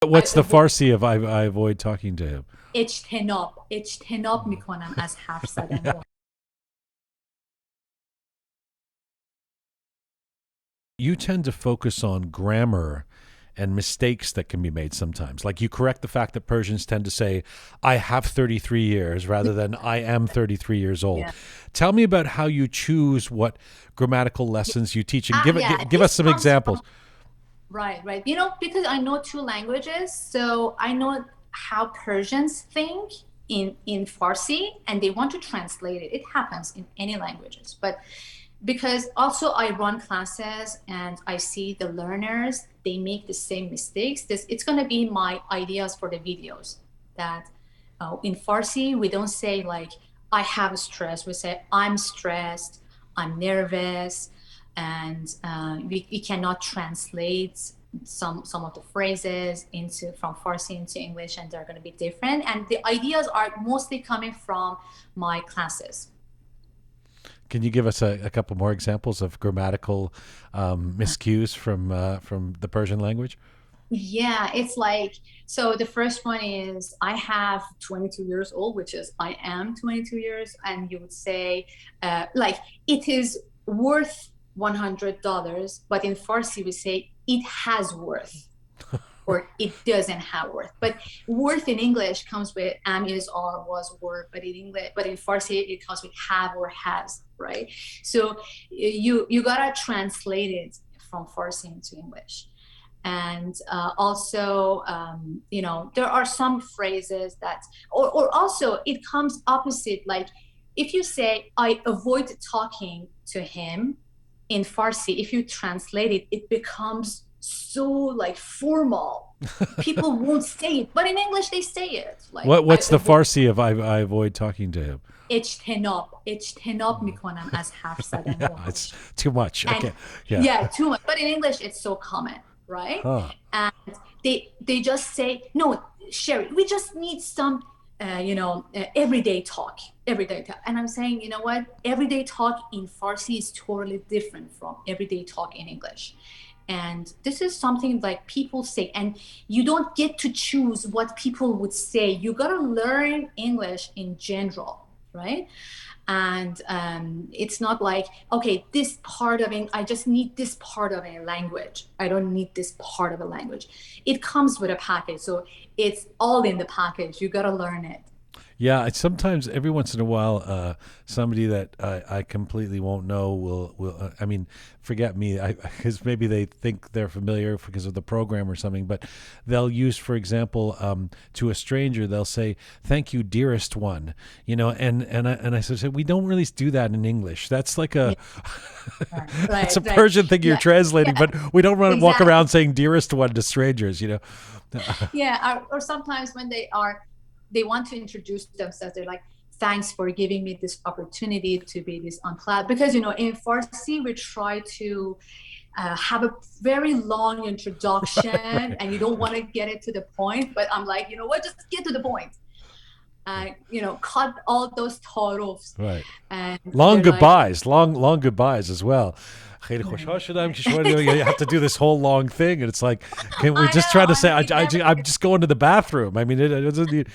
What's the Farsi of I avoid talking to him? اجتناب میکنم از حرف زدن با. You tend to focus on grammar and mistakes that can be made sometimes. Like you correct the fact that Persians tend to say, I have 33 years rather than I am 33 years old. Yeah. Tell me about how you choose what grammatical lessons you teach and give us This some comes examples. from, right. Because I know two languages, so I know how Persians think in Farsi, and they want to translate it. It happens in any languages, but because also I run classes and I see the learners, they make the same mistakes. It's going to be my ideas for the videos that in Farsi, we don't say like, I have stress. We say, I'm stressed, I'm nervous, and we cannot translate some of the phrases into from Farsi into English, and they're going to be different. And the ideas are mostly coming from my classes. Can you give us a couple more examples of grammatical miscues from the Persian language? Yeah, it's like, so the first one is I have 22 years old, which is I am 22 years, and you would say like it is worth $100, but in Farsi we say it has worth or it doesn't have worth. But worth in English comes with am, is, are, was, were, but in Farsi it comes with have or has, right? So you gotta translate it from Farsi into English. And also, there are some phrases that, or also it comes opposite. Like if you say, I avoid talking to him in Farsi, if you translate it, it becomes so like formal. People won't say it, but in English they say it. Like What's the Farsi of I avoid talking to him? اجتناب میکنم از حرف زدن با. Yeah, it's too much. And Okay. Yeah. yeah, too much. But in English, it's so common, right? Huh. And they just say, no, Sherry, we just need some, everyday talk, everyday talk. And I'm saying, you know what? Everyday talk in Farsi is totally different from everyday talk in English. And this is something like people say, and you don't get to choose what people would say. You got to learn English in general, right? And it's not like, okay, this part of it, I just need this part of a language. I don't need this part of a language. It comes with a package. So it's all in the package. You got to learn it. Yeah, sometimes every once in a while, somebody that I completely won't know will. I mean, forget me, because maybe they think they're familiar because of the program or something. But they'll use, for example, to a stranger, they'll say, "Thank you, dearest one." I said, we don't really do that in English. That's like a it's a Persian thing you're translating, but we don't walk around saying "dearest one" to strangers. Yeah, or sometimes when they want to introduce themselves, they're like, thanks for giving me this opportunity to be this on class. Because in Farsi we try to have a very long introduction and you don't want to get it to the point, but I'm like, you know what, just get to the point. Cut all those taarufs. Right. And long goodbyes, long goodbyes as well. خیلی خوشحال شدم که شما you have to do this whole long thing, and it's like, can we just try to say I'm just going to the bathroom? I mean, it doesn't need